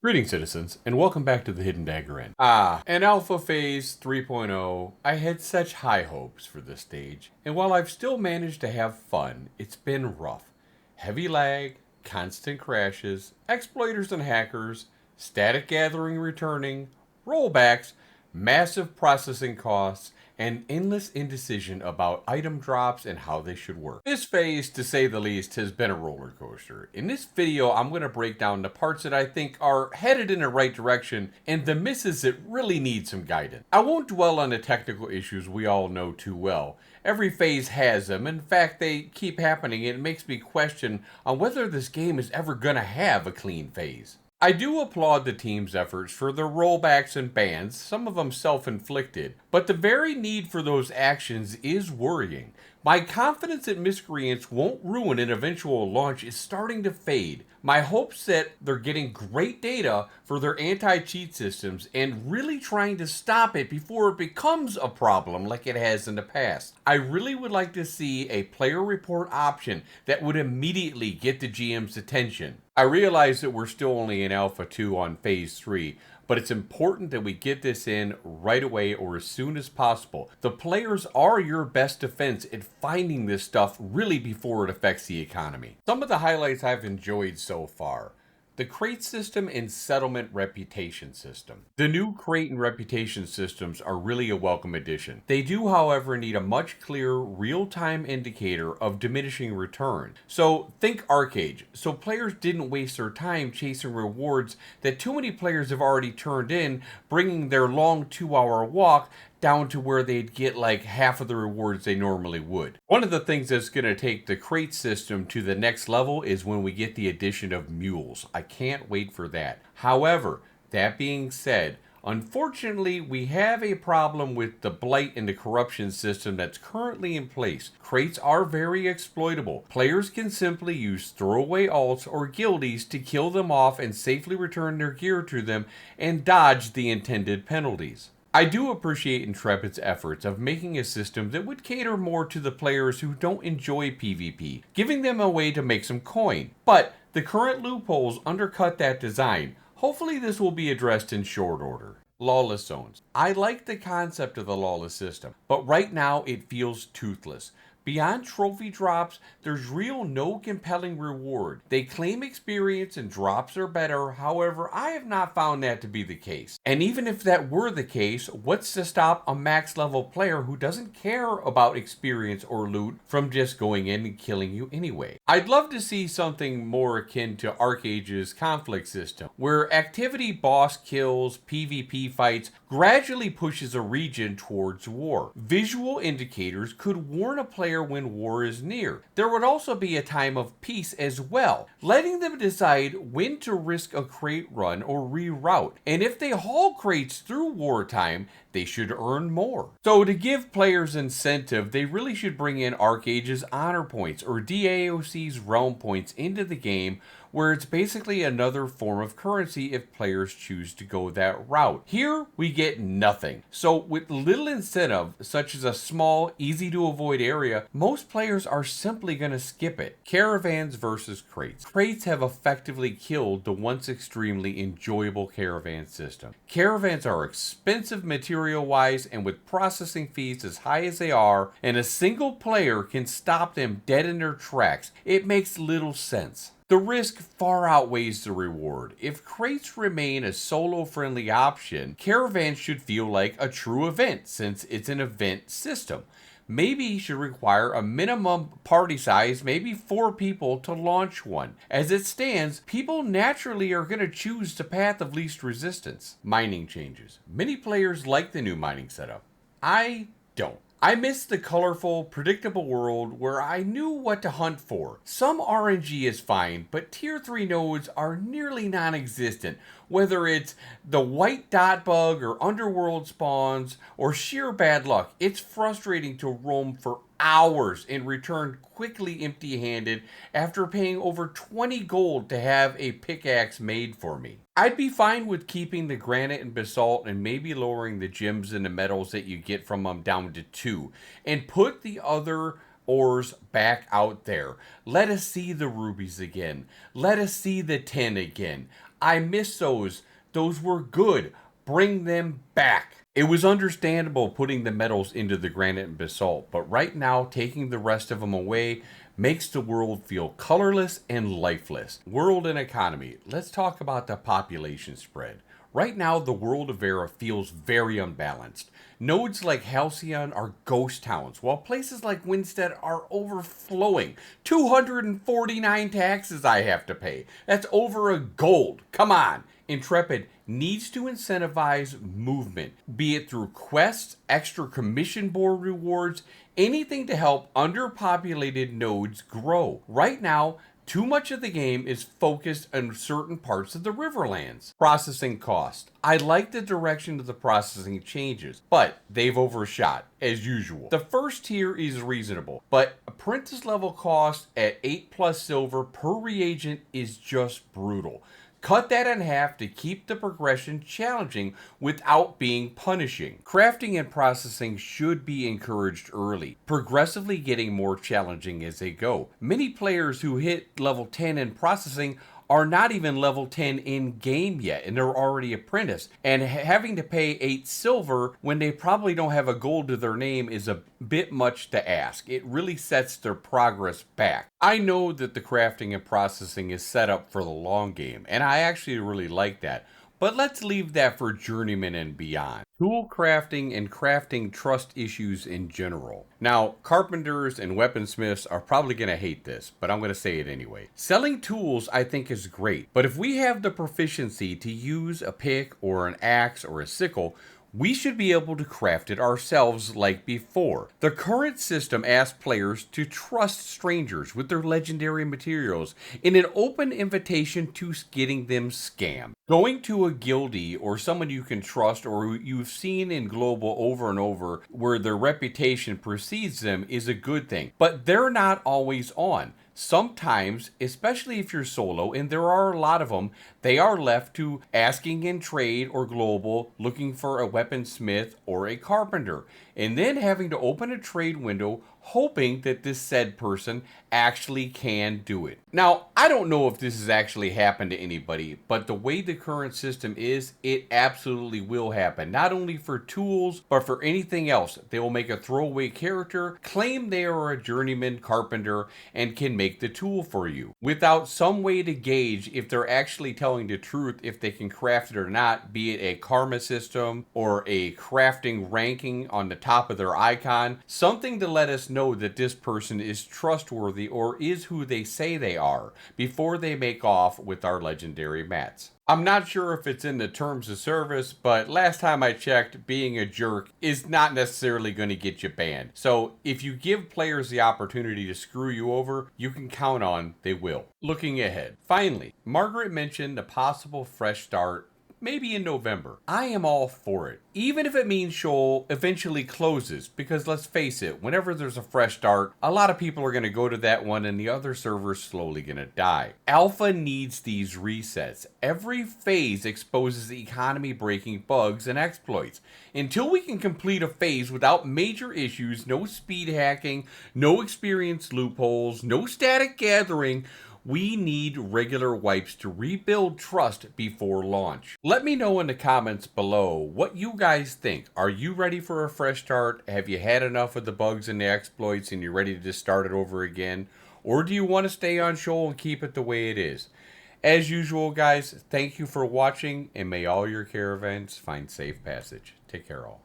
Greetings, citizens, and welcome back to the Hidden Dagger Inn. In Alpha Phase 3.0, I had such high hopes for this stage, and while I've still managed to have fun, it's been rough. Heavy lag, constant crashes, exploiters and hackers, static gathering returning, rollbacks, massive processing costs, and endless indecision about item drops and how they should work. This phase, to say the least, has been a roller coaster. In this video, I'm going to break down the parts that I think are headed in the right direction and the misses that really need some guidance. I won't dwell on the technical issues we all know too well. Every phase has them. In fact, they keep happening, and it makes me question on whether this game is ever going to have a clean phase. I do applaud the team's efforts for their rollbacks and bans, some of them self-inflicted, but the very need for those actions is worrying. My confidence that miscreants won't ruin an eventual launch is starting to fade. My hopes that they're getting great data for their anti-cheat systems and really trying to stop it before it becomes a problem like it has in the past. I really would like to see a player report option that would immediately get the GM's attention. I realize that we're still only in Alpha 2 on Phase 3, but it's important that we get this in right away or as soon as possible. The players are your best defense at finding this stuff really before it affects the economy. Some of the highlights I've enjoyed so far: the crate system and settlement reputation system. The new crate and reputation systems are really a welcome addition. They do, however, need a much clearer real-time indicator of diminishing return. So think Arcade, so players didn't waste their time chasing rewards that too many players have already turned in, bringing their long 2-hour walk down to where they'd get like half of the rewards they normally would. One of the things that's going to take the crate system to the next level is when we get the addition of mules. I can't wait for that. However, that being said, unfortunately, we have a problem with the blight and the corruption system that's currently in place. Crates are very exploitable. Players can simply use throwaway alts or guildies to kill them off and safely return their gear to them and dodge the intended penalties. I do appreciate Intrepid's efforts of making a system that would cater more to the players who don't enjoy PvP, giving them a way to make some coin. But the current loopholes undercut that design. Hopefully this will be addressed in short order. Lawless zones. I like the concept of the Lawless system, but right now it feels toothless. Beyond trophy drops, there's no compelling reward. They claim experience and drops are better, however, I have not found that to be the case. And even if that were the case, what's to stop a max level player who doesn't care about experience or loot from just going in and killing you anyway? I'd love to see something more akin to Arcade's conflict system, where activity boss kills, PvP fights, gradually pushes a region towards war. Visual indicators could warn a player when war is near. There would also be a time of peace as well, letting them decide when to risk a crate run or reroute. And if they haul crates through wartime, they should earn more. So to give players incentive, they really should bring in Arcade's honor points or DAOC's realm points into the game, where it's basically another form of currency if players choose to go that route. Here, we get nothing. So with little incentive, such as a small, easy to avoid area, most players are simply going to skip it. Caravans versus crates. Crates have effectively killed the once extremely enjoyable caravan system. Caravans are expensive material-wise, and with processing fees as high as they are, and a single player can stop them dead in their tracks, it makes little sense. The risk far outweighs the reward. If crates remain a solo-friendly option, Caravans should feel like a true event since it's an event system. Maybe should require a minimum party size, maybe 4 people to launch one. As it stands, people naturally are going to choose the path of least resistance. Mining changes. Many players like the new mining setup. I don't. I miss the colorful, predictable world where I knew what to hunt for. Some RNG is fine, but tier 3 nodes are nearly non-existent, whether it's the white dot bug or underworld spawns or sheer bad luck. It's frustrating to roam for hours and return quickly empty-handed after paying over 20 gold to have a pickaxe made for me. I'd be fine with keeping the granite and basalt and maybe lowering the gems and the metals that you get from them down to 2 and put the other ores back out there. Let us see the rubies again. Let us see the tin again. I miss those. Those were good. Bring them back. It was understandable putting the metals into the granite and basalt, but right now taking the rest of them away makes the world feel colorless and lifeless. World and economy. Let's talk about the population spread. Right now, the world of Vera feels very unbalanced. Nodes like Halcyon are ghost towns, while places like Winstead are overflowing. 249 taxes I have to pay. That's over a gold. Come on. Intrepid needs to incentivize movement, be it through quests, extra commission board rewards, anything to help underpopulated nodes grow. Right now, too much of the game is focused on certain parts of the Riverlands. Processing cost. I like the direction of the processing changes, but they've overshot, as usual. The first tier is reasonable, but apprentice level cost at 8 plus silver per reagent is just brutal. Cut that in half to keep the progression challenging without being punishing. Crafting and processing should be encouraged early, progressively getting more challenging as they go. Many players who hit level 10 in processing are not even level 10 in game yet, and they're already apprentice. And having to pay 8 silver when they probably don't have a gold to their name is a bit much to ask. It really sets their progress back. I know that the crafting and processing is set up for the long game, and I actually really like that. But let's leave that for journeymen and beyond. Tool crafting and crafting trust issues in general. Now, carpenters and weaponsmiths are probably going to hate this, but I'm going to say it anyway. Selling tools I think is great, but if we have the proficiency to use a pick or an axe or a sickle, we should be able to craft it ourselves like before. The current system asks players to trust strangers with their legendary materials in an open invitation to getting them scammed. Going to a guildie or someone you can trust or who you've seen in global over and over where their reputation precedes them is a good thing, but they're not always on. Sometimes, especially if you're solo, and there are a lot of them, they are left to asking in trade or global, looking for a weaponsmith or a carpenter, and then having to open a trade window hoping that this said person actually can do it. Now, I don't know if this has actually happened to anybody, but the way the current system is, it absolutely will happen. Not only for tools, but for anything else. They will make a throwaway character, claim they are a journeyman carpenter, and can make the tool for you. Without some way to gauge if they're actually telling the truth, if they can craft it or not, be it a karma system or a crafting ranking on the top of their icon, something to let us know that this person is trustworthy or is who they say they are before they make off with our legendary mats. I'm not sure if it's in the terms of service, but last time I checked, being a jerk is not necessarily going to get you banned. So if you give players the opportunity to screw you over, you can count on they will. Looking ahead. Finally, Margaret mentioned a possible fresh start maybe in November. I am all for it, even if it means Shoal eventually closes, because let's face it, whenever there's a fresh start, a lot of people are going to go to that one and the other server's slowly going to die. Alpha needs these resets. Every phase exposes economy breaking bugs and exploits. Until we can complete a phase without major issues, no speed hacking, no experience loopholes, no static gathering, we need regular wipes to rebuild trust before launch. Let me know in the comments below what you guys think. Are you ready for a fresh start? Have you had enough of the bugs and the exploits and you're ready to just start it over again? Or do you want to stay on Shoal and keep it the way it is? As usual, guys, thank you for watching, and may all your caravans find safe passage. Take care all.